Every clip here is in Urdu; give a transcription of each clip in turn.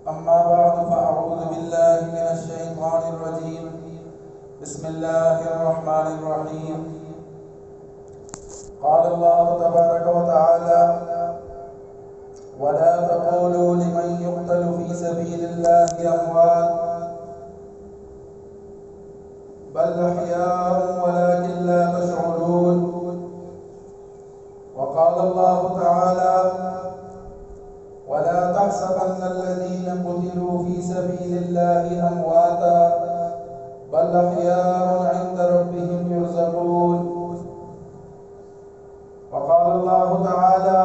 أما بعد فأعوذ بالله من الشيطان الرجيم. بسم الله الرحمن الرحيم. قال الله تبارك وتعالى: ولا تقولوا لمن يقتل في سبيل الله أموات بل أحياء ولكن لا تشعرون. وقال الله تعالى: ولا تحسبن الذين قتلوا في سبيل الله أمواتا بل أحياء عند ربهم يرزقون. وقال الله تعالى: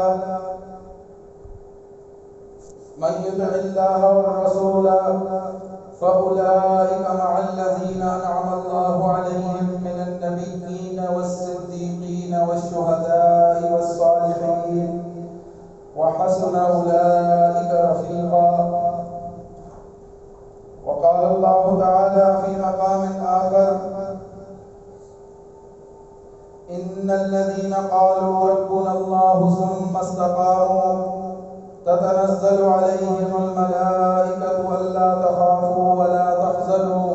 من يطع الله والرسول فأولئك مع الذين أنعم الله عليهم من النبيين والصديقين والشهداء والصالحين وحسن أولئك رفيقا. وقال الله تعالى في مقام آخر: إن الذين قالوا ربنا الله ثم استقاموا تتنزل عليهم الملائكة ألا تخافوا ولا تحزنوا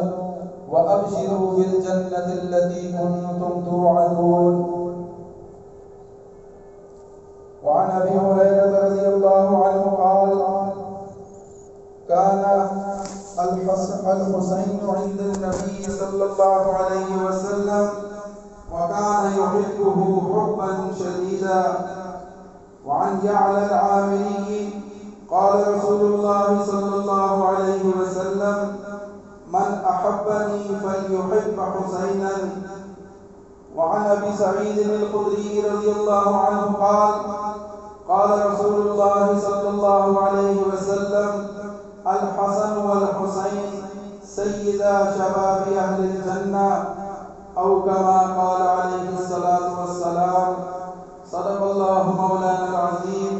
وأبشروا بالجنة التي كنتم توعدون. وعن أبي هريرة رضي الله عنه قال: كان الحسين عند النبي صلى الله عليه وسلم وكان يحبه حبا شديدا. وعن يعلى العامري قال رسول الله صلى الله عليه وسلم: من أحبني فليحب حسينا. وعن أبي سعيد الخدري رضي الله عنه قال: قال رسول الله صلى الله عليه وسلم: الحسن والحسين سيدا شباب أهل الجنة، أو كما قال عليه الصلاة والسلام. صدق الله مولانا العظيم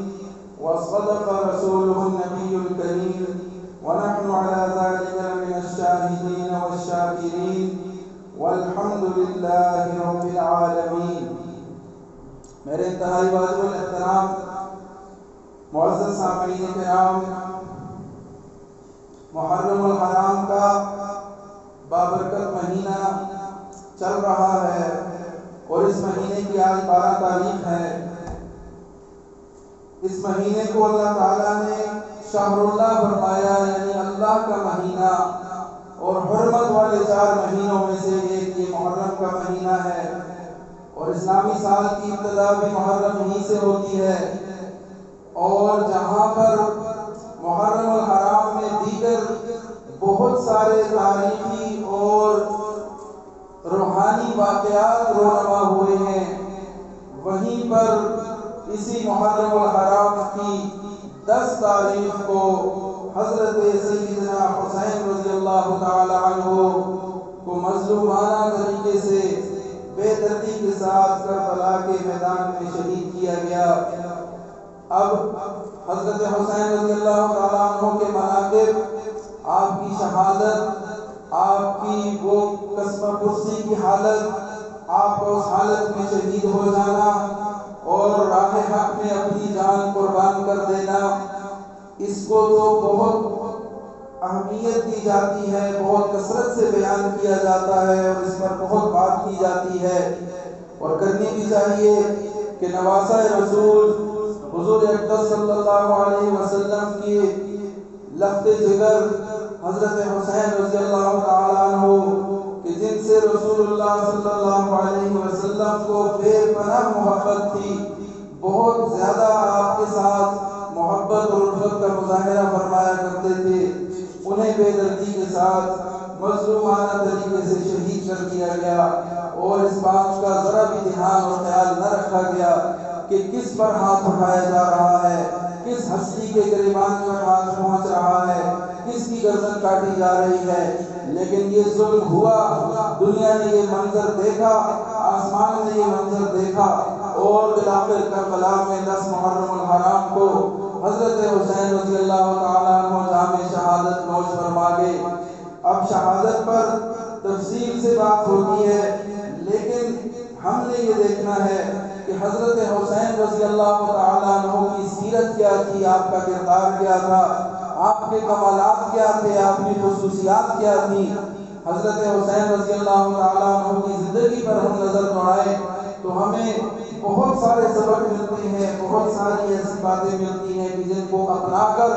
وصدق رسوله النبي الكريم، ونحن على ذلك من الشاهدين والشاكرين، والحمد لله رب العالمین. میرے انتہائی واجب الاحترام معزز سامعین کرام، محرم الحرام کا بابرکت مہینہ چل رہا ہے اور اس مہینے کی آج 12 تاریخ ہے. اس مہینے کو اللہ تعالیٰ نے شہر اللہ فرمایا، یعنی اللہ کا مہینہ، اور حرمت والے 4 مہینوں میں سے ایک یہ محرم کا مہینہ ہے. اور اسلامی سال کی ابتدا بھی محرم ہی سے ہوتی ہے. اور جہاں پر محرم الحرام میں دیگر بہت سارے تاریخی اور روحانی واقعات رونما ہوئے ہیں، وہیں پر اسی محرم الحرام کی 10 تاریخ کو حضرت سیدنا حسین رضی اللہ تعالی عنہ کو مظلومانہ طریقے سے بے دردی کے ساتھ کربلا کے میدان میں شہید کیا گیا. اب حضرت حسین رضی اللہ تعالی عنہ کے مناقب، آپ کی شہادت، آپ کی وہ قسمہ پرسی کی حالت، آپ کو اس حالت میں شہید ہو جانا اور راہ حق میں اپنی جان قربان کر دینا، اس کو تو بہت اہمیت دی جاتی ہے، بہت کثرت سے بیان کیا جاتا ہے اور اس پر بہت بات کی جاتی ہے، اور کرنی بھی چاہیے کہ نواسہ رسول حضور اقدس صلی اللہ علیہ وسلم کی لخت جگر حضرت حسین رضی اللہ تعالیٰ عنہ کہ جن سے رسول اللہ صلی اللہ علیہ وسلم کو بے پناہ محبت تھی، بہت زیادہ آپ کے ساتھ محبت اور الفت کا مظاہرہ فرمایا کرتے تھے، انہیں بے دردی کے ساتھ مظلومانہ طریقے سے شہید کر دیا گیا. اور اس بات کا ذرا بھی دھیان اور خیال نہ رکھا گیا کہ کس پر ہاتھ اٹھایا جا رہا ہے، کس ہستی کے گریبان میں ہاتھ پہنچ رہا ہے، کس کی گردن کاٹی جا رہی ہے. لیکن یہ ظلم ہوا، دنیا نے یہ منظر دیکھا، آسمان نے یہ منظر دیکھا، اور بلاخر کربلا میں 10 محرم الحرام کو حضرت حسین رضی اللہ تعالیٰ عنہ جام شہادت نوش فرما گئے. اب شہادت پر تفصیل سے بات ہوتی ہے، لیکن ہم نے یہ دیکھنا ہے کہ حضرت حسین رضی اللہ تعالیٰ عنہ کی سیرت کیا تھی، آپ کا کردار کیا تھا. آپ کے کمالات کیا تھے، آپ کی خصوصیات کیا تھی۔ حضرت حسین رضی اللہ تعالیٰ عنہ کی زندگی پر ہم نظر دوڑائیں تو ہمیں بہت سارے سبق ملتے ہیں، بہت ساری ایسی باتیں ملتی ہیں کہ جن کو اپنا کر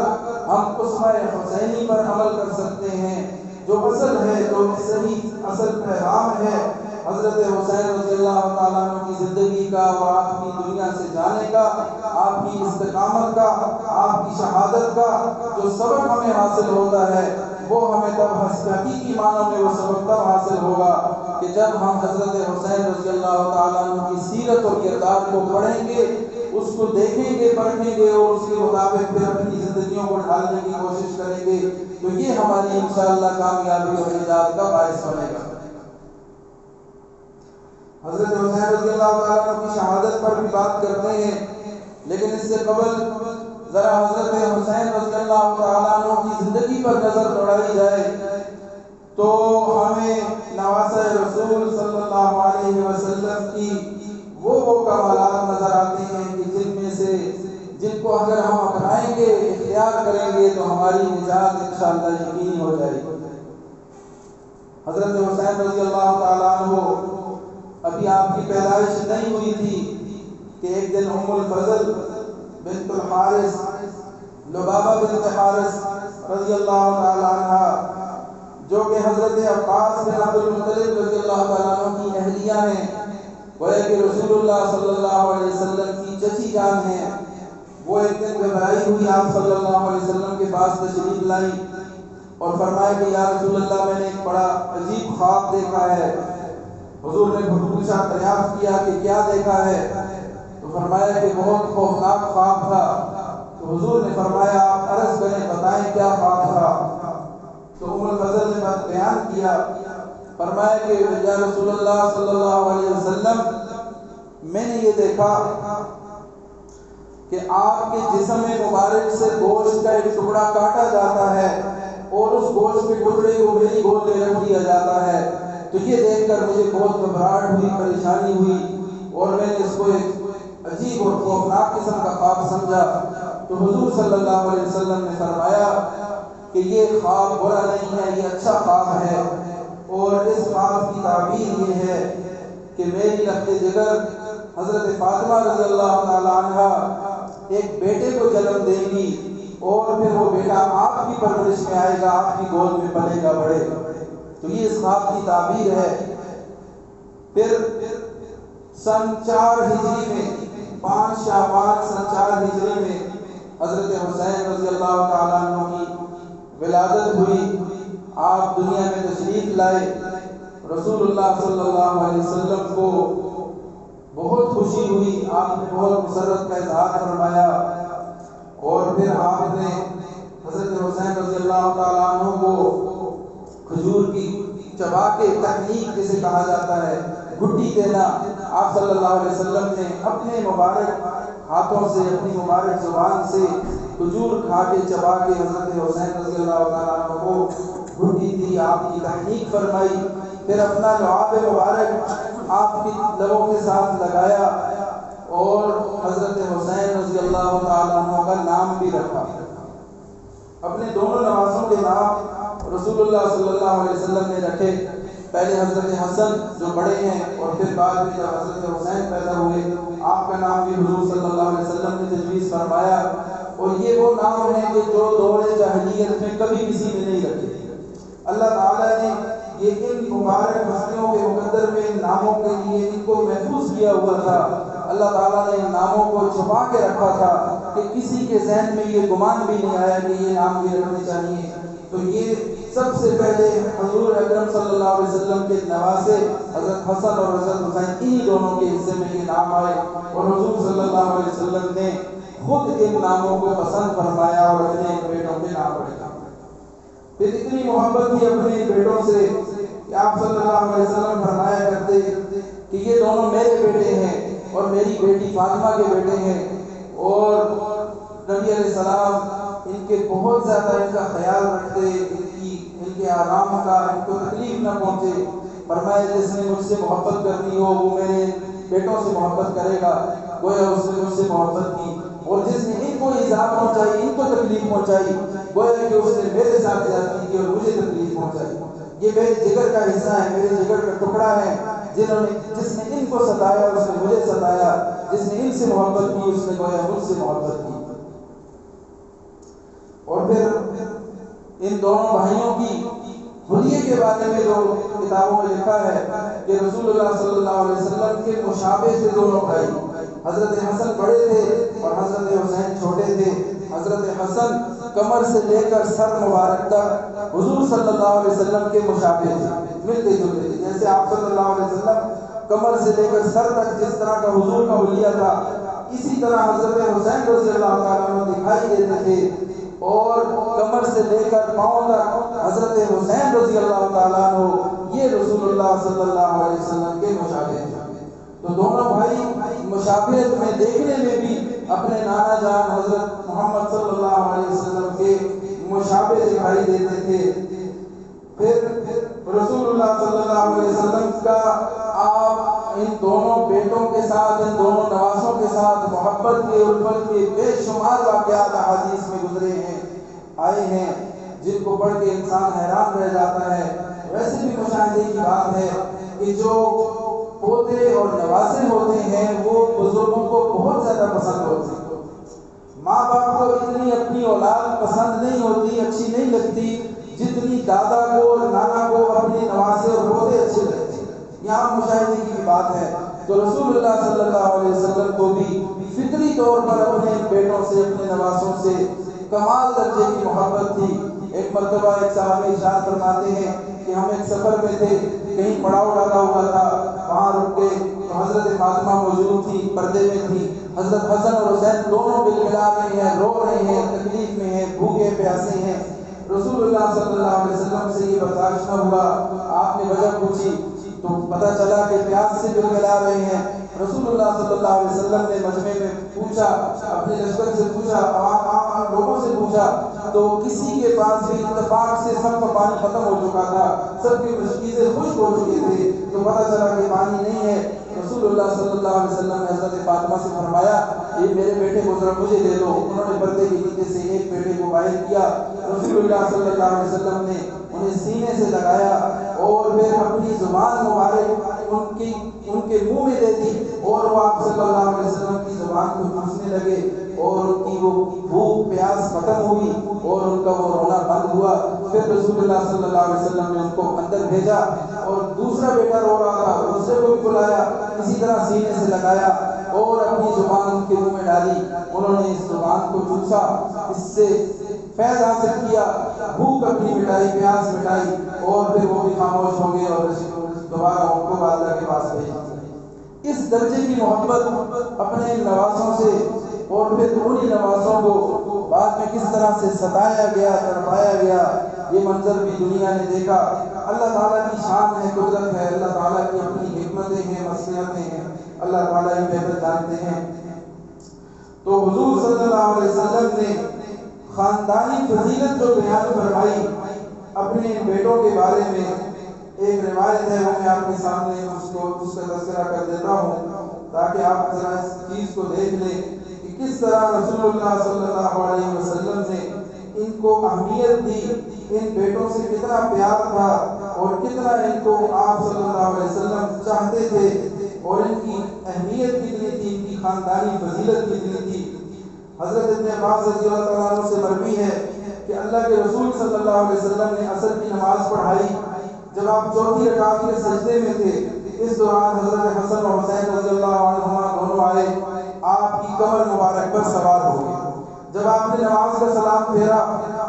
ہم اسمہ حسینی پر عمل کر سکتے ہیں۔ جو اصل ہے، جو صحیح اصل پیغام ہے حضرت حسین رضی اللہ تعالیٰ عنہ کی زندگی کا اور آپ کی دنیا سے جانے کا، آپ کی استقامت کا، آپ کی شہادت کا جو سبق ہمیں حاصل ہوتا ہے، وہ ہمیں تب حقیقی معنوں میں وہ سبق تب حاصل ہوگا کہ جب ہم حضرت حسین رضی اللہ تعالیٰ عنہ کی سیرت اور کردار کو پڑھیں گے، اس کو دیکھیں گے، پڑھیں گے اور اس کے مطابق پھر اپنی زندگیوں کو ڈھالنے کی کوشش کریں گے، تو یہ ہماری انشاءاللہ کامیابی اور نجات کا باعث بنے گا۔ حضرت حسین رضی اللہ تعالیٰ عنہ کی شہادت پر بھی بات کرتے ہیں، لیکن اس سے قبل ذرا حضرت حسین رضی اللہ تعالیٰ عنہ کی زندگی پر نظر دوڑائی جائے تو ہمیں نواسۂ رسول صلی اللہ علیہ وسلم کی وہ کمالات نظر آتے ہیں کہ جن کو اگر ہم اپنائیں گے، اختیار کریں گے تو ہماری نجات انشاءاللہ یقینی ہو جائے گی۔ حضرت حسین رضی اللہ تعالیٰ عنہ ابھی آپ کی پیدائش نہیں ہوئی تھی کہ ایک دن ام الفضل بنت الحارث، لبابہ بنت حارث رضی اللہ تعالیٰ عنہ، جو کہ حضرت عباس بن عبد المطلب رضی اللہ تعالیٰ عنہ کی اہلیہ ہیں، گویا کہ رسول اللہ صلی اللہ علیہ وسلم کی چچی جان ہیں، وہ ایک دن گھبرائی ہوئی آپ صلی اللہ علیہ وسلم کے پاس تشریف لائی اور فرمایا کہ یا رسول اللہ، میں نے ایک بڑا عجیب خواب دیکھا ہے۔ حضور نے پوچھا، دریافت کیا کہ کیا دیکھا ہے؟ تو فرمایا کہ بہت خوفناک خواب تھا۔ تو حضور نے فرمایا آپ عرض کریں، بتائیں کیا خواب تھا؟ تو ام الفضل نے بیان کیا، فرمایا کہ یا رسول اللہ صلی اللہ علیہ وسلم، میں نے یہ دیکھا کہ آپ کے جسم مبارک سے گوشت کا ایک ٹکڑا کاٹا جاتا ہے اور اس گوشت کے ٹکڑے کو میری گود میں رکھ دیا جاتا ہے۔ تو یہ دیکھ کر مجھے بہت گھبراہٹ ہوئی، پریشانی ہوئی اور میں نے اس کو ایک عجیب اور خوفناک قسم کا خواب سمجھا۔ تو حضور صلی اللہ علیہ وسلم نے فرمایا کہ یہ خواب برا نہیں ہے، یہ اچھا خواب ہے، اور اس خواب کی تعبیر یہ ہے کہ میری لخت جگر حضرت فاطمہ رضی اللہ تعالیٰ عنہ ایک بیٹے کو جنم دیں گی اور پھر وہ بیٹا آپ کی پرورش میں آئے گا، آپ کی گود میں پلے گا، بڑھے گا۔ تو یہ اس خواب کی تعبیر ہے۔ پھر سن 4 ہجری میں، 5 شعبان سن 4 ہجری میں حضرت حسین رضی اللہ تعالیٰ عنہ کی ولادت ہوئی۔ آپ دنیا میں تشریف لائے، رسول اللہ صلی اللہ علیہ وسلم کو بہت خوشی ہوئی، آپ نے بہت مسرت کا اظہار فرمایا، اور پھر آپ نے حضرت حسین رضی اللہ تعالیٰ عنہ کو کھجور کی چبا کے تکنیک جسے کہا جاتا ہے، گھٹی دینا، آپ صلی اللہ علیہ وسلم نے اپنے مبارک ہاتھوں سے، اپنی مبارک زبان سے کھجور کھا کے چبا کے حضرت حسین رضی اللہ تعالیٰ عنہ کو گھٹی دی، آپ کی تحقیق فرمائی، پھر اپنا لعاب مبارک آپ کی لبوں کے ساتھ لگایا اور حضرت حسین رضی اللہ تعالیٰ عنہ کا نام بھی رکھا۔ اپنے دونوں نوازوں کے نام رسول اللہ صلی اللہ علیہ وسلم نے رکھے، پہلے حضرت حسن جو بڑے ہیں اور پھر بعد میں جب حضرت حسین پیدا ہوئے آپ کا نام بھی حضور صلی اللہ علیہ وسلم نے تجویز فرمایا، اور یہ وہ نام ہیں کہ جو دور جاہلیت میں کبھی کسی نے نہیں رکھے۔ اللہ تعالیٰ نے یہ ان مبارک ہستیوں کے مقدر میں ان ناموں کے لیے ان کو محفوظ کیا ہوا تھا۔ اللہ تعالیٰ نے ان ناموں کو چھپا کے رکھا تھا کہ کسی کے ذہن میں یہ گمان بھی نہیں آیا کہ یہ نام بھی رکھنے چاہیے۔ تو یہ سب سے پہلے حضور اکرم صلی اللہ علیہ وسلم کے نواسے حضرت حسن اور حضرت حسین انہی دونوں کے حصے میں یہ نام آئے، اور حضور صلی اللہ علیہ وسلم نے خود ان ناموں کو پسند فرمایا اور اپنے بیٹوں کے نام رکھا۔ پھر اتنی محبت تھی اپنے بیٹوں سے کہ آپ صلی اللہ علیہ وسلم فرمایا کرتے کہ یہ دونوں میرے بیٹے ہیں اور میری بیٹی فاطمہ کے بیٹے ہیں، اور نبی علیہ السلام ان کے بہت زیادہ ان کا خیال رکھتے، ان کے آرام کا، ان کو تکلیف نہ پہنچے۔ فرمایا جس نے مجھ سے محبت کرنی ہو وہ میرے بیٹوں سے محبت کرے گا، گویا اس نے مجھ سے محبت کی، اور جس نے ان کو کو ایذا پہنچائی، ان کو تکلیف پہنچائی، گویا کہ اس نے میرے ساتھ زیادتی کی اور مجھے تکلیف پہنچائی۔ یہ میرے جگر کا حصہ ہے، میرے جگر کا ٹکڑا ہے، جس نے ان کو ستایا اس نے مجھے ستایا، جس نے ان سے محبت کی اس نے گویا مجھ سے محبت کی۔ اور پھر ان دونوں بھائیوں کی حلیے کے بارے میں جو کتابوں میں لکھا ہے کہ رسول اللہ صلی اللہ علیہ وسلم کے مشابہ تھے دونوں بھائی۔ حضرت حسن بڑے تھے اور حضرت حسین چھوٹے تھے۔ حضرت حسن کمر سے لے کر سر مبارک تک حضور صلی اللہ علیہ وسلم کے مشابہ تھے، ملتے جلتے تھے۔ جیسے آپ صلی اللہ علیہ وسلم کمر سے لے کر سر تک جس طرح کا حضور کا حلیہ تھا، اسی طرح حضرت حسین رضی اللہ تعالیٰ عنہ دکھائی دیتے تھے، اور کمر سے لے کر پاؤں تک حضرت حسین رضی اللہ تعالیٰ عنہ یہ رسول اللہ صلی اللہ علیہ وسلم کے مشابہ ہیں۔ تو دونوں بھائی مشابہت میں دیکھنے میں بھی اپنے نانا جان حضرت محمد صلی اللہ علیہ وسلم کے مشابہ دکھائی دیتے تھے۔ پھر رسول اللہ صلی اللہ علیہ وسلم کا آپ ان دونوں بیٹوں کے ساتھ، ان دونوں نواسوں کے ساتھ محبت کے، الفت کے بے شمار واقعات احادیث میں گزرے ہیں، آئے ہیں، جن کو پڑھ کے انسان حیران رہ جاتا ہے۔ ویسے بھی مشاہدے کی بات ہے کہ جو پوتے اور نواسے ہوتے ہیں وہ بزرگوں کو بہت زیادہ پسند ہوتے ہیں۔ ماں باپ کو اتنی اپنی اولاد پسند نہیں ہوتی، اچھی نہیں لگتی، جتنی دادا کو اور نانا کو اپنے نواسے اور پوتے اچھے لگتے ہیں۔ یہاں مشاہدے کی بھی بات ہے۔ تو رسول اللہ صلی اللہ علیہ وسلم کو بھی فطری طور پر اپنے بیٹوں سے، اپنے نواسوں سے کمال درجے کی محبت تھی۔ ایک مرتبہ ایک صحابی ارشاد فرماتے ہیں کہ ہم ایک سفر میں تھے، کہیں پڑاؤ ڈالا ہوا تھا، وہاں رک گئے تو حضرت فاطمہ موجود تھی، پردے میں تھی۔ حضرت حسن اور حسین دونوں بلبلا رہے ہیں، رو رہے ہیں، تکلیف میں ہیں، بھوکے پیاسے ہیں۔ رسول اللہ صلی اللہ علیہ وسلم سے یہ برداشت نہ ہوا، آپ نے وجہ پوچھی تو پتہ چلا کہ پیاس سے بلبلا رہے ہیں۔ رسول اللہ صلی اللہ علیہ وسلم نے مجمع میں پوچھا، اپنے لشکر سے پوچھا، عام لوگوں سے پوچھا، تو کسی کے پاس بھی اتفاق سے سب کا پانی ختم ہو چکا تھا، سب کی مشکیزیں خشک ہو چکے تھے، تو پتہ چلا کہ پانی نہیں ہے۔ رسول اللہ صلی اللہ علیہ وسلم نے حضرت فاطمہ سے فرمایا یہ میرے بیٹے کو ذرا مجھے دے دو۔ انہوں نے پردے کے نیچے سے ایک بیٹے کو باہر کیا، رسول اللہ صلی اللہ علیہ وسلم نے انہیں سینے سے لگایا اور پھر اپنی زبان مبارک ان کے منہ میں دے دی، اور وہ آپ صلی اللہ علیہ وسلم کی زبان کو چوسنے لگے، اور ان کی وہ بھوک پیاس ختم ہوئی اور ان کا وہ رونا بند ہوا۔ پھر رسول اللہ صلی اللہ علیہ وسلم نے ان کو اندر بھیجا، اور دوسرا بیٹا رو رہا تھا، دوسرے کو بھی بلایا، اسی طرح سینے سے لگایا اور اپنی زبان ان کے منہ میں ڈالی۔ انہوں نے اس زبان کو چوسا، اس سے فیض حاصل کیا، بھوک اپنی مٹائی، پیاس مٹائی، اور پھر وہ بھی خاموش ہو گئے اور دوبارہ ان کو والدہ کے پاس بھیج دیا۔ اس درجے کی محبت اپنے نواسوں سے، اور پھر انہی نواسوں کو بعد میں کس طرح سے ستایا گیا، تڑپایا گیا، یہ منظر بھی دنیا نے دیکھا۔ اللہ تعالیٰ کی شان ہے، قدرت ہے، اللہ تعالیٰ کی اپنی حکمتیں ہیں، مصلحتیں ہیں، اللہ تعالیٰ ہی بہتر جانتے ہیں۔ تو حضور صلی اللہ علیہ وسلم نے خاندانی فضیلت جو بیان فرمائی اپنے بیٹوں کے بارے میں، ایک روایت ہے، وہ میں آپ کے سامنے اس کا تذکرہ کر دیتا ہوں تاکہ آپ ذرا اس چیز کو دیکھ لیں کہ کس طرح رسول اللہ صلی اللہ علیہ وسلم نے ان کو اہمیت دی، ان بیٹوں سے کتنا پیار تھا اور کتنا ان کو آپ صلی اللہ علیہ وسلم چاہتے تھے، اور ان کی اہمیت کتنی تھی، ان کی خاندانی فضیلت کتنی تھی۔ حضرت ابن عباس رضی اللہ تعالیٰ عنہ سے مروی ہے کہ اللہ کے رسول صلی اللہ علیہ وسلم نے عصر کی نماز پڑھائی، جب آپ چوتھی رکعت کے سجدے میں تھے، اس دوران حضرت حسن اور حسین رضی اللہ عنہما دونوں آئے، آپ کی کمر مبارک پر سوار ہو گئے۔ جب آپ نے نماز کا سلام پھیرا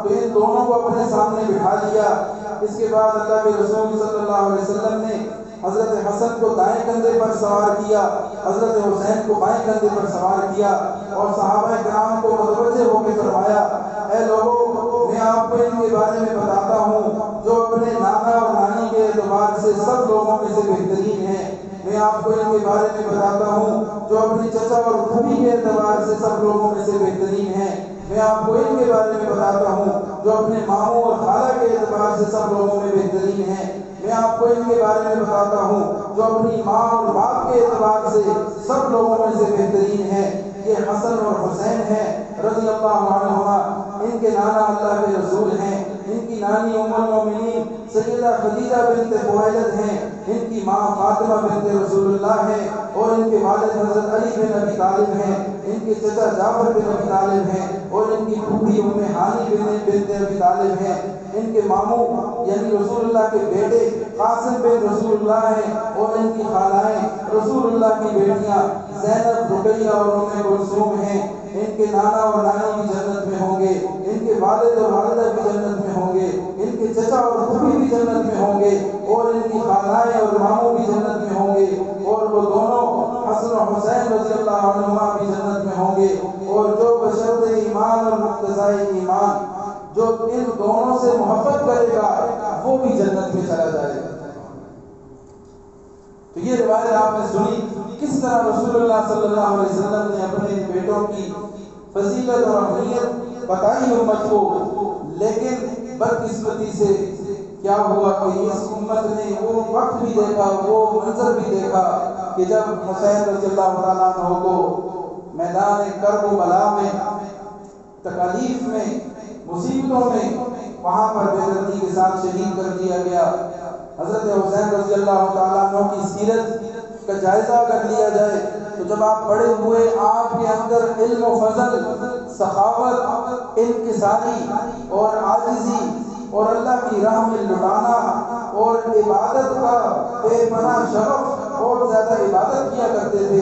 تو ان دونوں کو اپنے سامنے بٹھا لیا۔ اس کے بعد اللہ کے رسول صلی اللہ علیہ وسلم نے حضرت حسن کو دائیں کندھے پر سوار کیا، حضرت حسین کو بائیں کندھے پر سوار کیا، اور صحابہ کرام کو متوجہ ہو کے فرمایا، اے لوگوں، میں آپ کو ان کے بارے میں بتاتا ہوں جو اپنے نانا اور نانی کے اعتبار سے سب لوگوں میں سے بہترین ہیں۔ میں آپ کو ان کے بارے میں بتاتا ہوں جو اپنے چچا اور پھوپھی کے اعتبار سے سب لوگوں میں سے بہترین ہیں۔ میں آپ کو ان کے بارے میں بتاتا ہوں جو اپنے ماموں اور خالہ کے اعتبار سے سب لوگوں میں بہترین ہیں۔ میں آپ کو ان کے بارے میں بتاتا ہوں جو اپنی ماں اور باپ کے اعتبار سے سب لوگوں میں سے بہترین ہیں۔ یہ حسن اور حسین ہیں رضی اللہ عنہما، ان کے نانا اللہ کے رسول ہیں، ان کی نانی ام المومنین سیدہ خدیجہ بنت خویلد ہیں، ان کی ماں فاطمہ بنت رسول اللہ ہے، اور ان کے والد حضرت علی بن ابی طالب ہیں، ان کے چچا جعفر بن ابی طالب ہیں، اور ان کی پھوپھی ام ہانی بنت ابی طالب ہیں، ان کے ماموں یعنی رسول اللہ کے بیٹے قاسم بن رسول اللہ ہیں، اور ان کی خالائیں رسول اللہ کی بیٹیاں زینب، رقیہ اور ام کلثوم ہیں۔ ان کے نانا اور نانی بھی جنت میں ہوں گے، ان کے والد اور والدہ بھی جنت میں ہوں گے، ان کے چچا اور پھوپھی بھی جنت میں ہوں گے، اور ان کی خالائیں اور ماموں بھی جنت میں ہوں گے، اور وہ دونوں حسن و حسین رضی اللہ عنہما بھی جنت میں ہوں گے، اور جو بشرط ایمان اور مقتضائے ایمان جو ان دونوں سے محبت کرے گا وہ بھی جنت میں چلا جائے گا۔ تو یہ روایت آپ نے سنی کس طرح رسول اللہ صلی اللہ علیہ وسلم نے اپنے بیٹوں کی فضیلت اور اہمیت بتائی امت کو، لیکن بدقسمتی سے کیا ہوا کہ اس امت نے وہ وقت بھی دیکھا، وہ منظر بھی دیکھا کہ جب حسین رضی اللہ تعالیٰ عنہ کو میدان کرب و بلا میں، تکالیف میں، مصیبتوں میں، وہاں پر بے دردی کے ساتھ شہید کر دیا گیا۔ حضرت حسین رضی اللہ تعالیٰ عنہ کی سیرت کا جائزہ اگر لیا جائے تو جب آپ بڑے ہوئے آپ کے اندر علم و فضل، سخاوت، انکساری اور عاجزی اور اللہ کی راہ میں لٹانا اور عبادت کا بے پناہ شغف، بہت زیادہ عبادت کیا کرتے تھے،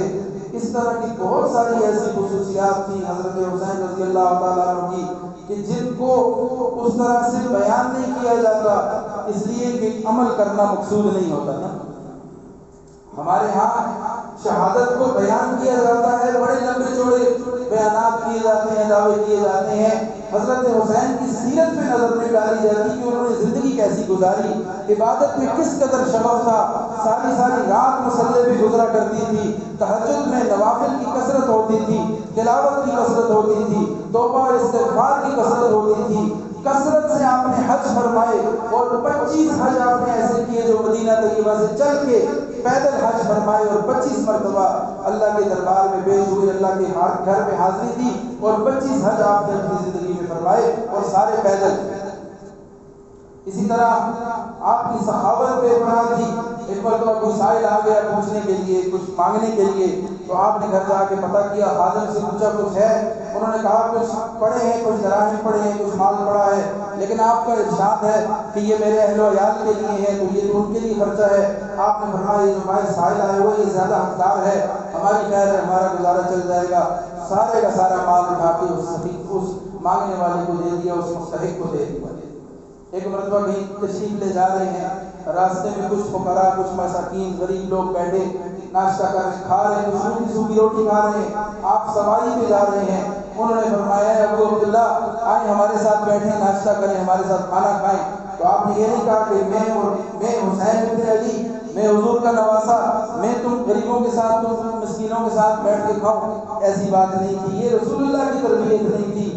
اس طرح کی بہت ساری ایسی خصوصیات تھیں حضرت حسین رضی اللہ تعالیٰ عنہ کی کہ جن کو اس طرح سے بیان نہیں کیا جاتا، اس لیے کہ عمل کرنا مقصود نہیں ہوتا نا۔ ہمارے ہاں شہادت کو بیان کیا جاتا ہے، بڑے لمبے چوڑے بیانات کیے جاتے ہیں، دعوے کیے جاتے ہیں۔ حضرت حسین کی سیرت پہ نظر نہیں ڈالی جاتی کہ انہوں نے زندگی کیسی گزاری، عبادت میں کس قدر شغف تھا، ساری ساری رات مصلے پہ گزرا کرتی تھی، تہجد میں نوافل کی کثرت ہوتی تھی، تلاوت کی کثرت ہوتی تھی، توبہ اور استغفار کی کثرت ہوتی تھی، کثرت سے آپ نے حج فرمائے، اور 25 حج آپ نے ایسے کیے جو مدینہ طیبہ سے چل کے پیدل حج فرمائے، اور 25 مرتبہ اللہ کے دربار میں پیش ہوئے، اللہ کے گھر پہ حاضری دی، اور 25 حج آپ نے اپنی زندگی میں فرمائے، اور سارے پیدل۔ اسی طرح آپ کی سخاوت بے پناہ تھی۔ ایک مرتبہ کوئی سائل آ گیا پوچھنے کے لیے، کچھ مانگنے کے لیے، تو آپ نے گھر جا کے پتہ کیا، خادم سے پوچھا کچھ ہے؟ انہوں نے کہا کچھ پڑے ہیں، کچھ دراہم پڑے ہیں، کچھ مال پڑا ہے، لیکن آپ کا ارشاد ہے کہ یہ میرے اہل و عیال کے لیے ہے، تو یہ تو ان کے لیے خرچہ ہے۔ آپ نے فرمایا یہ جو ہمارے سائل آئے ہوئے یہ زیادہ حقدار ہے، ہماری خیر ہے، ہمارا گزارا چل جائے گا۔ سارے کا سارا مال اٹھا کے اس مانگنے والے کو دے دیا، اس مستحق کو دے دیا۔ ایک مرتبہ کہیں تشریف لے جا رہے ہیں، راستے میں کچھ فقراء، کچھ مساکین، غریب لوگ بیٹھے ناشتہ کر کھا رہے ہیں، کچھ سوکھی روٹی کھا رہے ہیں، آپ سواری پہ جا رہے ہیں۔ انہوں نے فرمایا ابو عبداللہ آئیں ہمارے ساتھ بیٹھیں، ناشتہ کریں، ہمارے ساتھ کھانا کھائیں۔ تو آپ نے یہ نہیں کہا کہ میں حسین بن علی، میں حضور کا نواسا، میں تم غریبوں کے ساتھ، تم مسکینوں کے ساتھ بیٹھ کے کھاؤ، ایسی بات نہیں تھی، یہ رسول اللہ کی تربیت نہیں تھی۔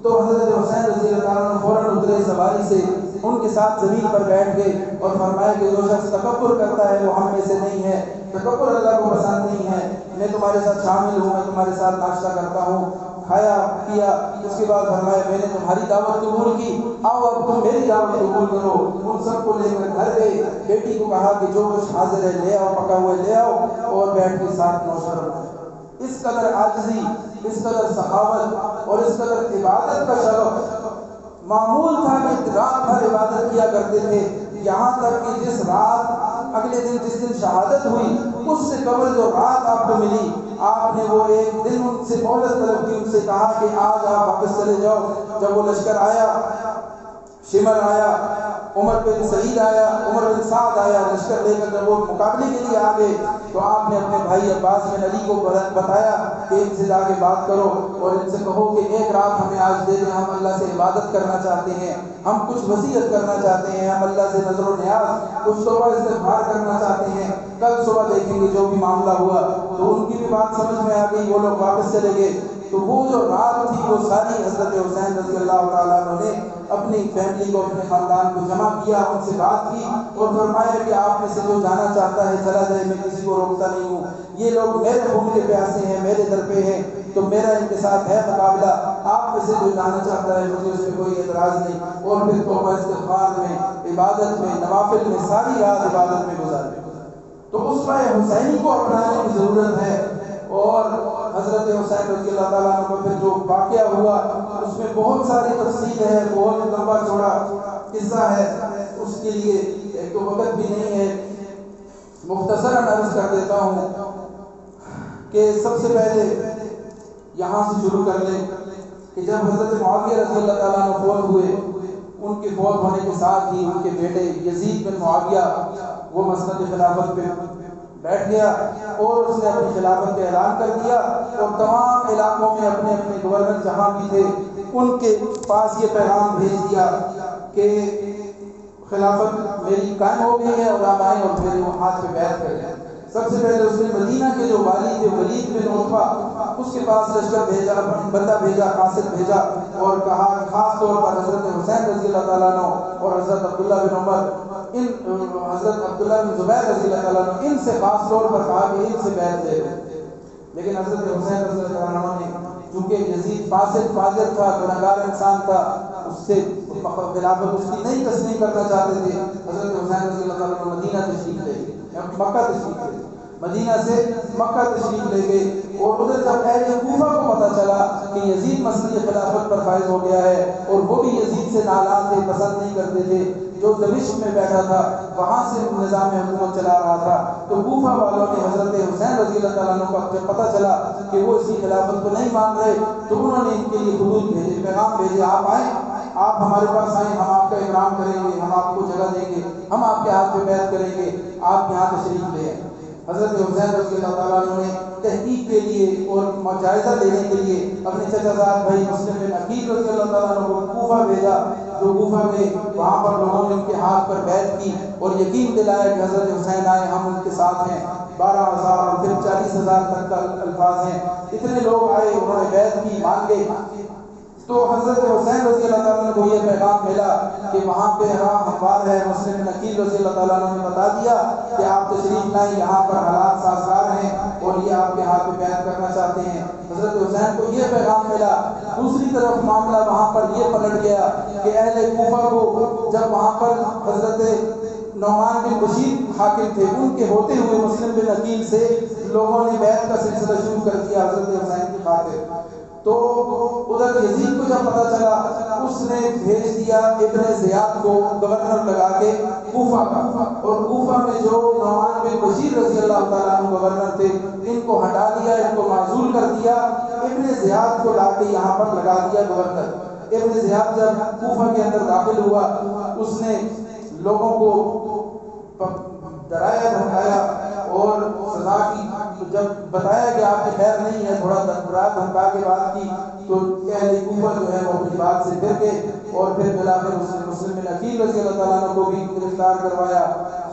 تو حضرت حسین رضی اللہ عنہ فوراً اترے سواری سے، ان کے ساتھ زمین پر بیٹھ گئے اور فرمایا کہ جو شخص تکبر کرتا ہے وہ ہم میں سے نہیں ہے، تکبر اللہ کو پسند نہیں ہے، میں تمہارے ساتھ شامل ہوں، میں تمہارے ساتھ ناشتہ کرتا ہوں۔ کھایا پیا، اس کے بعد فرمایا میں نے تمہاری دعوت قبول کی، آؤ اب تم میری دعوت قبول کرو۔ ان سب کو لے کر گھر گئے، بیٹی کو کہا کہ جو کچھ حاضر ہے لے آؤ، پکا ہوا لے آؤ، اور بیٹھ کے ساتھ نوش کرو۔ اس قدر عاجزی، اس قدر سخاوت اور اس قدر عبادت کا شرف معمول تھا کہ رات بھر عبادت کیا کرتے تھے، یہاں تک کہ جس رات اگلے دن جس دن شہادت ہوئی اس سے قبل جو رات آپ کو ملی، آپ نے وہ ایک دن ان سے مہلت طلب کی، ان سے کہا کہ آج آپ واپس چلے جاؤ۔ جب وہ لشکر آیا، شمر آیا، عمر بن سعید آیا، عمر بن سعد آیا، لشکر لے کر جب وہ مقابلے کے لیے آ گئے تو آپ نے اپنے بھائی عباس بن علی کو بتایا کہ ان سے جا کے بات کرو اور ان سے کہو کہ ایک رات ہمیں آج دے دیں، ہم اللہ سے عبادت کرنا چاہتے ہیں، ہم کچھ وصیت کرنا چاہتے ہیں، ہم اللہ سے نظر و نیاز، کچھ توبہ استغفار کرنا چاہتے ہیں، کل صبح دیکھیں گے جو بھی معاملہ ہوا۔ تو ان کی بھی بات سمجھ میں آ گئی، وہ لوگ واپس چلے گئے۔ تو وہ جو رات تھی وہ ساری حضرت حسین رضی اللہ تعالیٰ عنہ نے اپنی فیملی کو اپنے خاندان کو جمع کیا، ان سے بات کی اور فرمایا کہ آپ میں سے جو جانا چاہتا ہے چلا جائے، میں کسی کو روکتا نہیں ہوں، یہ لوگ میرے خون کے پیاسے ہیں، میرے در پہ ہیں، تو میرا ان کے ساتھ ہے مقابلہ، آپ میں سے جو جانا چاہتا ہے مجھے اس میں کوئی اعتراض نہیں۔ اور پھر توبہ استغفار میں، عبادت میں، نوافل میں، ساری رات عبادت میں گزارے۔ تو اسوہ حسینی کو اپنانے کی ضرورت ہے۔ اور حضرت حسین رضی اللہ تعالیٰ عنہ کا پھر جو واقعہ ہوا اس میں بہت ساری تفصیل ہے، بہت لمبا چوڑا قصہ ہے، اس کے لیے ایک تو وقت بھی نہیں ہے، مختصراً عرض کر دیتا ہوں کہ سب سے پہلے یہاں سے شروع کر لیں کہ جب حضرت معاویہ رضی اللہ تعالیٰ عنہ فوت ہوئے، ان کے فوت ہونے کے ساتھ ہی ان کے بیٹے یزید بن معاویہ وہ مسند خلافت پہ بیٹھ گیا اور اس نے اپنی خلافت کا اعلان کر دیا، اور تمام علاقوں میں اپنے اپنے گورنر جہاں بھی تھے ان کے پاس یہ پیغام بھیج دیا کہ خلافت میری قائم ہو گئی ہے اور آپ آئیں اور میرے ہاتھ پہ بیعت کریں۔ سب سے پہلے اس نے مدینہ کے جو والی تھے ولید بن عتبہ، اس کے پاس لشکر بھیجا، بندہ بھیجا، قاصد بھیجا، اور کہا خاص طور پر حضرت حسین رضی اللہ تعالیٰ عنہ اور حضرت عبداللہ بن عمر، حضرت عبداللہ بن زبیر رضی اللہ تعالیٰ عنہ، ان سے خاص طور پر کہا کہ ان سے بیعت لے لیں۔ لیکن حضرت حسین رضی اللہ تعالیٰ عنہ نے، چونکہ یزید فاسق فاجر تھا، گنہگار انسان تھا، اس سے خلافت اس کی نہیں تسلیم کرنا چاہتے تھے، حضرت حسین رضی اللہ تعالیٰ عنہ مدینہ تشریف لے گئے، مکہ تشریف لے گئے، مدینہ سے مکہ تشریف لے گئے۔ اور ادھر جب اہل کوفہ کو پتہ چلا کہ یزید مسئلہ خلافت پر فائز ہو گیا ہے، اور وہ بھی یزید سے ناراض تھے، پسند نہیں کرتے تھے، جو دمشق میں بیٹھا تھا وہاں سے نظام حکومت چلا رہا تھا، تو کوفہ والوں نے حضرت حسین رضی اللہ تعالیٰ عنہ کا جب پتہ چلا کہ وہ اسی خلافت کو نہیں مان رہے، تو انہوں نے ان کے لیے خطوط بھیجے، پیغام بھیجے، آپ آئیں، آپ ہمارے پاس آئیں، ہم آپ کا اکرام کریں گے، ہم آپ کو جگہ دیں گے، ہم آپ کے ہاتھ پہ بیعت کریں گے، آپ یہاں تشریف لے آئیں۔ حضرت حسین رضی اللہ تعالیٰ عنہ نے تحقیق کے لیے اور جائزہ لینے کے لیے اپنے چچا زاد بھائی مسلم بن عقیل رضی اللہ تعالیٰ عنہ کو کوفہ بھیجا، جو کوفہ میں وہاں پر لوگوں نے ان کے ہاتھ پر بیعت کی اور یقین دلایا کہ حضرت حسین آئے، ہم ان کے ساتھ ہیں۔ 12,000 اور پھر 40,000 تک کا الفاظ ہیں، اتنے لوگ آئے، انہوں نے بیعت کی، مان گئے۔ تو حضرت حسین رضی اللہ تعالیٰ عنہ کو یہ پیغام ملا کہ وہاں پہ راہ ہموار ہے، مسلم بن عقیل رضی اللہ تعالیٰ عنہ نے بتا دیا کہ آپ تشریف لائیں، یہاں پر حالات سازگار ہیں اور یہ آپ کے ہاتھ پہ بیعت کرنا چاہتے ہیں۔ حضرت حسین کو یہ پیغام ملا۔ دوسری طرف معاملہ وہاں پر یہ پلٹ گیا کہ اہل کوفہ کو جب وہاں پر حضرت نعمان بن بشیر حاکم تھے، ان کے ہوتے ہوئے مسلم بن عقیل سے لوگوں نے بیعت کا سلسلہ شروع کر دیا حضرت حسین کی خاطر۔ تو ادھر یزید کو جب پتہ چلا، اس نے بھیج دیا ابن زیاد کو گورنر لگا کے کوفہ کا، اور کوفہ میں جو نعمان بن بشیر رضی اللہ تعالیٰ عنہ گورنر تھے، ان کو ہٹا دیا، ان کو معزول کر دیا، ابن زیاد کو لا کے یہاں پر لگا دیا گورنر۔ ابن زیاد جب کوفہ کے اندر داخل ہوا، اس نے لوگوں کو ڈرایا دھمکایا اور سزا کی، جب بتایا کہ آپ کی خیر نہیں ہے، تھوڑا ڈرا دھمکا کے بات کی، تو اہل کوفہ جو ہے وہ اپنی بات سے پھر گئے، اور پھر بالآخر مسلم بن عقیل رضی اللہ تعالیٰ عنہ کو بھی گرفتار کروایا،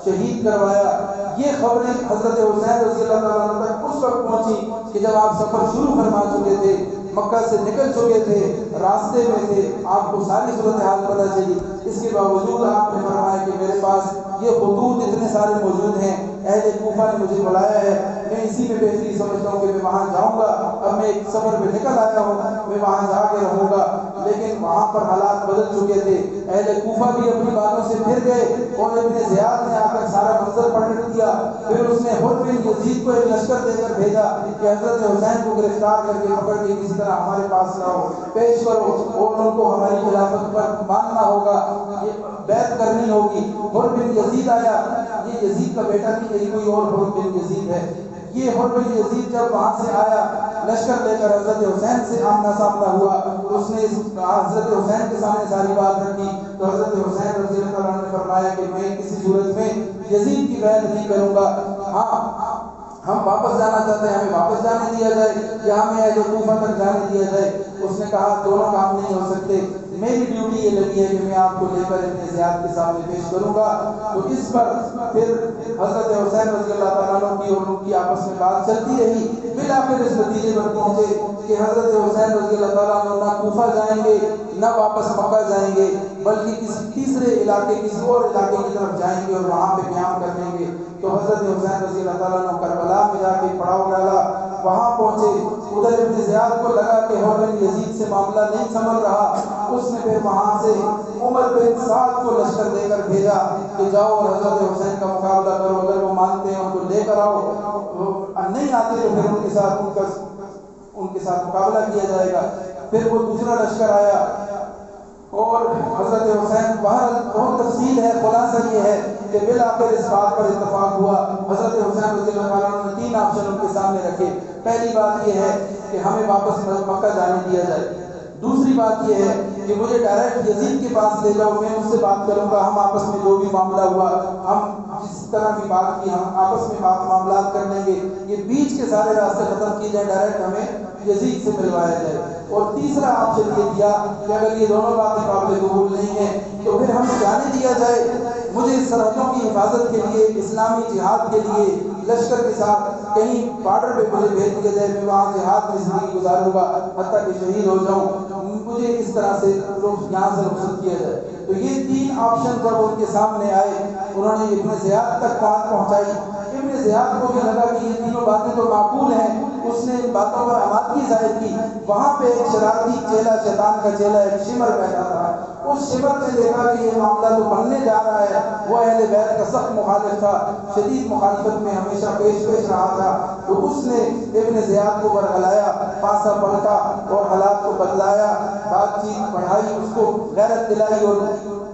شہید کروایا۔ یہ خبریں حضرت حسین رضی اللہ تعالیٰ عنہ تک اس وقت پہنچی کہ جب آپ سفر شروع فرما چکے تھے، مکہ سے نکل چکے تھے، راستے میں تھے، آپ کو ساری صورتحال پتہ چلی، اس کے باوجود آپ نے فرمایا کہ میرے پاس یہ خطوط اتنے سارے موجود ہیں، اہل کوفہ نے مجھے بلایا ہے، میں اسی میں بہتری سمجھتا ہوں کہ میں وہاں جاؤں گا، اب میں ایک سفر پہ نکل آیا ہوں، میں وہاں جا کے رہوں گا۔ لیکن وہاں پر حالات بدل چکے تھے، اہل کوفہ بھی اپنی باتوں سے پھر گئے، اور ابن زیاد نے آ کر سارا منظر پلٹ دیا۔ پھر اس نے حر بن یزید کو ایک لشکر دے کر بھیجا کہ حضرت حسین کو گرفتار کر کے پکڑ کے کسی طرح ہمارے پاس لاؤ، پیش کرو، اور ان کو ہماری خلافت پر ماننا ہوگا، یہ بیعت کرنی ہوگی۔ حر بن یزید آیا، یہ یزید کا بیٹا نہیں، یہ کوئی اور حر بن یزید ہے۔ یہ حر بن یزید جب وہاں سے آیا لشکر لے کر حضرت حسین سے آمنا سامنا ہوا، اس نے حضرت حسین کے سامنے ساری بات رکھی، تو حضرت حسین رضی اللہ عنہ نے فرمایا کہ میں کسی صورت میں یزید کی بیعت نہیں کروں گا، ہاں ہم واپس جانا چاہتے ہیں، ہمیں واپس جانے دیا جائے یا ہمیں اہل کوفہ تک جانے دیا جائے۔ اس نے کہا دونوں کام نہیں ہو سکتے، میری ڈیوٹی یہ لگی ہے کہ میں آپ کو لے کر ابن زیاد کے سامنے پیش کروں گا۔ تو اس پر پھر حضرت حسین رضی اللہ تعالیٰ عنہ کی اور ان کی آپس میں بات چلتی رہی، بالآخر اس نتیجے پر پہنچے کہ کہ حضرت حسین رضی اللہ تعالیٰ عنہ نہ کوفہ جائیں گے نہ واپس مکہ جائیں گے، بلکہ کسی تیسرے علاقے کسی اور علاقے کی طرف جائیں گے اور وہاں پہ قیام کر لیں گے۔ تو حضرت حسین رضی اللہ تعالیٰ عنہ کربلا میں جا کے پڑاؤ ڈالا، وہاں پہنچے۔ ادھر ابن زیاد کو لگا کہ حرم یزید سے معاملہ نہیں سنبھل رہا، اس نے پھر وہاں سے عمر بن سعد کو لشکر دے کر بھیجا کہ جاؤ اور حضرت حسین کا مقابلہ کرو، اگر وہ مانتے ہیں ان کو لے کر آؤ، نہیں آتے تو پھر ان کے ساتھ مقابلہ کیا جائے گا۔ پھر وہ دوسرا لشکر آیا اور حضرت حسین، بہت تفصیل ہے، خلاصہ یہ ہے کہ بالآخر اس بات پر اتفاق ہوا۔ حضرت حسین رضی اللہ تعالیٰ نے 3 آپشن ان کے سامنے رکھے۔ پہلی بات یہ ہے کہ ہمیں واپس مکہ جانے دیا جائے، دوسری بات یہ ہے کہ مجھے ڈائریکٹ یزید کے پاس لے جاؤ، میں اس سے بات کروں گا، ہم آپس میں جو بھی معاملہ ہوا، ہم جس طرح کی بات کی ہم آپس میں معاملات کر لیں گے، یہ بیچ کے سارے راستے ختم کیے جائیں، ڈائریکٹ ہمیں یزید سے ملوایا جائے۔ اور تیسرا آپشن یہ دیا کہ اگر یہ دونوں باتیں قابل قبول نہیں ہیں تو پھر ہمیں جانے دیا جائے، مجھے سرحدوں کی حفاظت کے لیے، اسلامی جہاد کے لیے لشکر کے ساتھ کہیں بارڈر پہ مجھے بھیج دیا جائے، میں وہاں جہاد میں زندگی گزاروں گا حتیٰ کہ شہید ہو جاؤں، مجھے اس طرح سے یہاں سے رخصت کیا جائے۔ تو یہ 3 آپشن جب ان کے سامنے آئے، انہوں نے ابن زیاد تک بات پہنچائی۔ ابن زیاد کو بھی لگا کہ یہ تینوں باتیں تو معقول ہیں، اس نے ان باتوں پر آمادگی ظاہر کی۔ وہاں پہ ایک شرارتی چیلا، شیطان کا چیلا ایک شمر بیٹھا تھا، اس شمر نے دیکھا کہ یہ معاملہ تو بننے جا رہا ہے، وہ اہل بیت کا سخت مخالف تھا، شدید مخالفت میں ہمیشہ پیش رہا تھا، تو اس نے ابن زیاد کو برگلایا، پاسا پلٹا اور حالات کو بدلایا، بات چیت بڑھائی، اس کو غیرت دلائی اور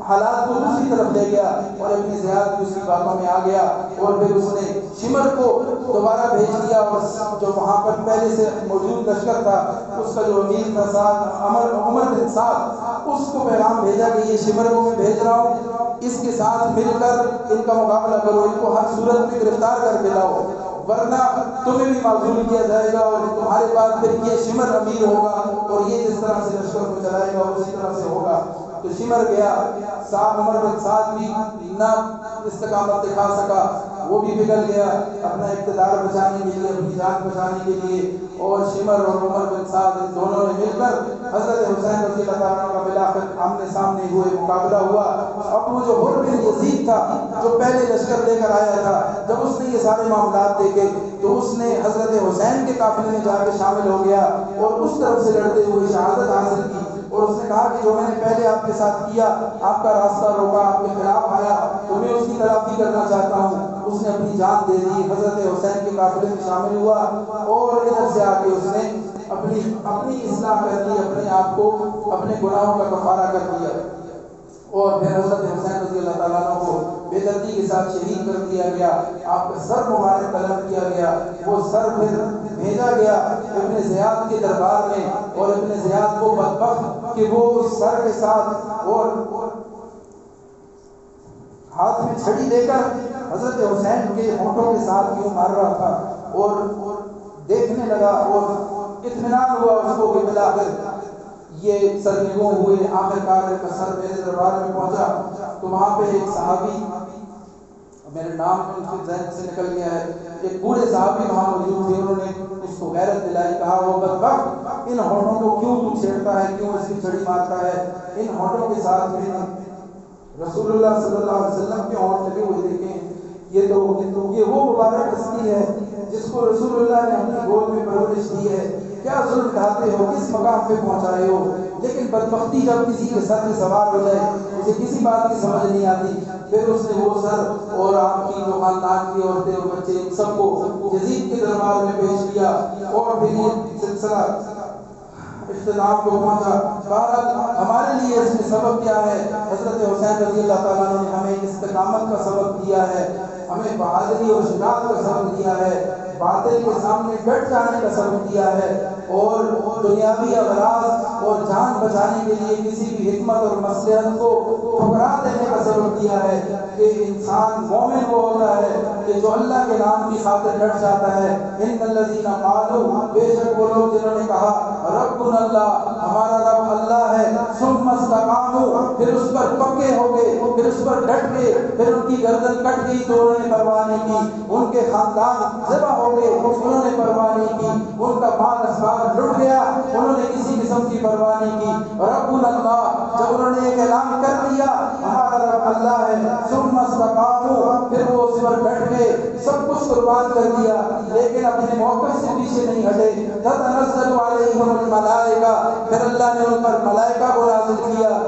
حالات کو دوسری طرف لے گیا، اور ابن زیاد بھی اس کی باتوں میں آ گیا، اور پھر اس نے شمر کو دوبارہ بھیج دیا، اور جو وہاں پر پہلے سے موجود لشکر تھا اس کا جو امیر تھا عمر بن سعد، اس کو پیغام بھیجا کہ یہ شمر کو میں بھیج رہا ہوں، اس کے ساتھ مل کر ان کا مقابلہ کرو، ان کو ہر صورت میں گرفتار کر کے لاؤ، ورنہ تمہیں بھی معذور کیا جائے گا، اور تمہارے بعد پھر یہ شمر امیر ہوگا، اور یہ جس طرح سے لشکر کو چلائے گا اسی طرح سے ہوگا۔ تو شمر گیا، عمر بن سعد بھی نہ استقامت دکھا سکا، وہ بھی بگڑ گیا اپنا اقتدار بچانے کے لیے، اپنی جان بچانے کے لیے، اور شمر اور عمر بن سعد دونوں نے مل کر حضرت حسین رضی اللہ تعالیٰ کا بالآخر آمنے سامنے ہوئے، مقابلہ ہوا۔ اب وہ جو حر بن یزید تھا جو پہلے لشکر لے کر آیا تھا، جب اس نے یہ سارے معاملات دیکھے تو اس نے حضرت حسین کے قافلے میں جا کے شامل ہو گیا اور اس طرف سے لڑتے ہوئے شہادت حاصل کی، اور اس نے کہا کہ جو میں نے پہلے آپ کے ساتھ کیا، آپ کا راستہ روکا، آپ کے خلاف آیا، تو میں اس کی تلافی کرنا چاہتا ہوں۔ اس نے اپنی جان دے دی، حضرت حسین کے قافلے میں شامل ہوا، اور ادھر سے آ کے اس نے اپنی اصلاح کر دی، اپنے آپ کو اپنے گناہوں کا کفارہ کر دیا، اور پھر حضرت حسین رضی اللہ تعالیٰ عنہ کو بے دردی کے ساتھ شہید کر دیا گیا، آپ کا سر مبارک قلم کیا گیا، وہ سر پھر بھیجا گیا ابن زیاد کے دربار میں، اور ابن زیاد کو بدبخت کہ وہ سر کے ساتھ اور ہاتھ میں چھڑی لے کر حضرت حسین کے ہونٹوں کے ساتھ کیوں مار رہا تھا، اور دیکھنے لگا، اور اطمینان ہوا اس کو کہ بالآخر یہ سرنگوں ہوئے، آخر کار کا سر میرے دربار میں پہنچا۔ تو وہاں پہ ایک صحابی، میرے نام ان کے ذہن سے نکل گیا ہے، ایک بوڑھے صحابی وہاں موجود تھے، انہوں نے اس کو غیرت دلائی، کہا وہ بدبخت ان ہونٹوں کو کیوں تو چھیڑتا ہے، کیوں اس کی چھڑی مارتا ہے، ان ہونٹوں کے ساتھ میں نے رسول اللہ صلی اللہ علیہ وسلم کے ہونٹ لگے ہوئے دیکھیں، یہ وہ مبارک ہستی ہے جس کو رسول اللہ نے اپنی گود میں پرورش دی ہے، کیا ظلم ڈھاتے ہو، کس مقام پہ پہنچائے ہو۔ لیکن بدبختی جب کسی کے سر میں سوار ہو جائے، اسے کسی بات کی سمجھ نہیں آتی، پھر اس نے وہ سر اور آپ کی جو خاندان کی عورتیں اور بچے ان سب کو یزید کے دربار میں پیش کیا، اور پھر یہ سلسلہ اختتام کو پہنچا۔ بہرحال ہمارے لیے اس میں سبب کیا ہے؟ حضرت حسین رضی اللہ تعالیٰ عنہ نے ہمیں استقامت کا سبق دیا ہے، ہمیں بہادری اور شجاعت کا سبق دیا ہے، باطل کے سامنے ڈٹ جانے کا سبق دیا ہے، اور دنیاوی اغراض اور جان بچانے کے لیے کسی بھی حکمت اور مصلحت کو ٹھکرا دینے کا سبق دیا ہے کہ انسان مومن وہ ہوتا ہے کہ جو اللہ کے نام کی خاطر ڈٹ جاتا ہے۔ ان الذین قالوا، بے شک وہ لوگ جنہوں نے کہا ربنا اللہ، ہمارا رب اللہ ہے، ثم استقاموا، پھر اس پر پکے ہو گئے، پھر اس پر ڈٹ گئے، پھر ان کی گردن کٹ گئی تو انہوں نے پرواہ نہیں کی، ان کے خاندان ذبح ہو گئے، انہوں نے پرواہ نہیں کی، ان کا مال اسباب مال لٹ گیا، انہوں نے کسی قسم کی پرواہ نہیں کی. ربنا اللہ، جب انہوں نے ایک اعلان کر دیا ہمارا رب اللہ ہے، ثم استقاموا، پھر وہ اس پر ڈٹ گئے، سب کچھ قربان کر دیا لیکن اپنے موقف سے پیچھے نہیں ہٹے. تتنزل علیہم الملائکہ، پھر اللہ نے ان پر ملائکہ کو نازل کیا.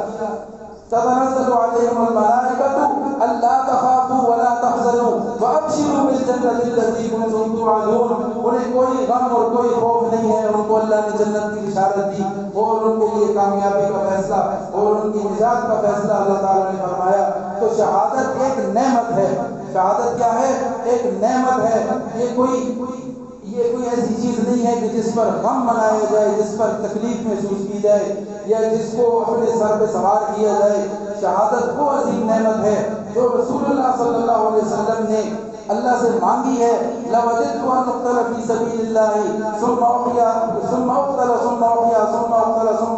تتنزل علیہم الملائکۃ الا تخافوا ولا تحزنوا وابشروا بالجنۃ التي کنتم توعدون. انہیں کوئی غم اور کوئی خوف نہیں ہے، ان کو اللہ نے جنت کی بشارت دی اور ان کے لیے کامیابی کا فیصلہ اور ان کی نجات کا فیصلہ اللہ تعالیٰ نے فرمایا. تو شہادت ایک نعمت ہے. شہادت کیا ہے؟ ایک نعمت ہے. یہ کوئی ایسی چیز نہیں ہے کہ جس پر غم منایا جائے، جس پر تکلیف محسوس کی جائے یا جس کو اپنے سر پہ سوار کیا جائے. شہادت وہ عظیم نعمت ہے جو رسول اللہ صلی اللہ علیہ وسلم نے اللہ سے مانگی ہے. لَوَدِدْتُ أَنْ أُقْتَلَ فِي سَبِيلِ اللَّهِ ثُمَّ أُقْتَلَ ثُمَّ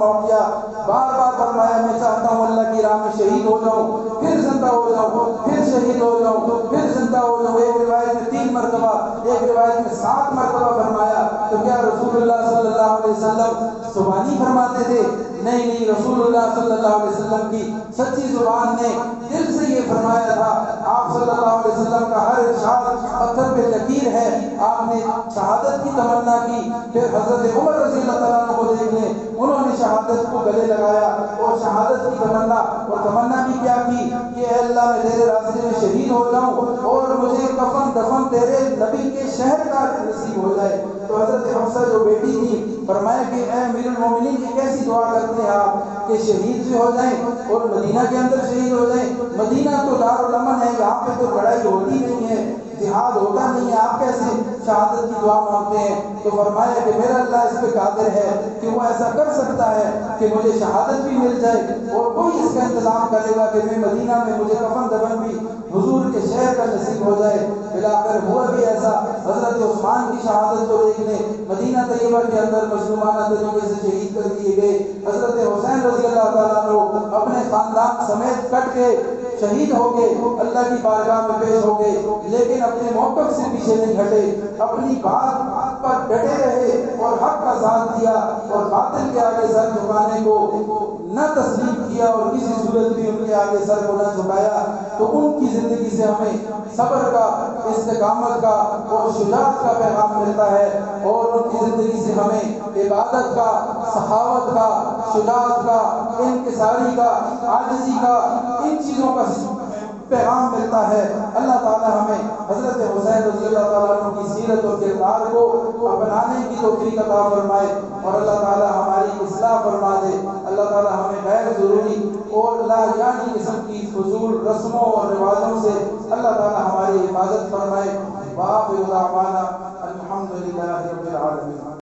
أُحْيَا. بار بار فرمایا میں چاہتا ہوں اللہ کی راہ میں شہید ہو جاؤں، پھر زندہ ہو جاؤں، پھر شہید ہو جاؤں، پھر زندہ ہو جاؤں. ایک روایت میں 3 مرتبہ، ایک روایت میں 7 مرتبہ فرمایا. تو کیا رسول اللہ صلی اللہ علیہ وسلم زبانی فرماتے تھے؟ نہیں، رسول اللہ صلی اللہ علیہ وسلم کی سچی زبان نے دل سے یہ فرمایا تھا. آپ صلی اللہ علیہ وسلم کا ہر ارشاد پتھر پہ لکیر ہے. آپ نے شہادت کی تمنا کی. پھر حضرت عمر رضی اللہ تعالیٰ عنہ کو دیکھ لیں، انہوں نے شہادت کو گلے لگایا اور شہادت کی تمنا بھی کیا کی کہ اے اللہ میں تیرے راستے میں شہید ہو جاؤں اور مجھے کفن دفن تیرے نبی کے شہر کا نصیب ہو جائے. تو حضرت حفصہ جو بیٹی تھی فرمایا کہ اے امیر المومنین، یہ کیسی دعا کرتے ہیں آپ کہ شہید سے ہو جائیں اور مدینہ کے اندر شہید ہو جائیں؟ مدینہ تو دار الامن ہے، یہاں پہ تو لڑائی ہوتی نہیں ہے، جہاد ہوتا نہیں ہے، آپ کیسے شہادت کی دعا مانگتے ہیں؟ تو فرمایا کہ میرا اللہ اس پہ قادر ہے کہ وہ ایسا کر سکتا ہے کہ مجھے شہادت بھی مل جائے اور کوئی اس کا انتظام کرے گا کہ میں مدینہ میں مجھے کفن دفن بھی حضور کے شہر کا نصیب ہو جائے. بلا کر ہوا بھی ایسا. حضرت عثمان کی شہادت کو دیکھ لیں، مدینہ طیبہ کے اندر مظلومانہ طریقے سے شہید کر دیے گئے. حضرت حسین رضی اللہ تعالیٰ عنہ اپنے خاندان سمیت کٹ کے شہید ہو گئے، اللہ کی بارگاہ میں پیش ہو گئے لیکن اپنے موقف سے پیچھے نہیں ہٹے، اپنی بات پر ڈٹے رہے اور حق کا ساتھ دیا اور باطل کے آگے سر جھکانے کو نہ تسلیم کیا اور کسی صورت بھی ان کے آگے سر کو نہ جھکایا. تو ان کی زندگی سے ہمیں صبر کا، استقامت کا اور شجاعت کا پیغام ملتا ہے اور ان کی زندگی سے ہمیں عبادت کا، سخاوت کا، شجاعت کا، انکساری کا، عاجزی کا، ان چیزوں کا پیغام ملتا ہے. اللہ تعالی ہمیں حضرت حسین رضی اللہ تعالیٰ عنہ کی سیرت اور کردار کو اپنانے کی توفیق عطا فرمائے اور اللہ تعالی ہماری اصلاح فرما دے. اللہ تعالی ہمیں غیر ضروری اور لا یعنی قسم کی فضول رسموں اور رواجوں سے اللہ تعالی ہماری حفاظت فرمائے. وآخر دعوانا الحمدللہ رب العالمین.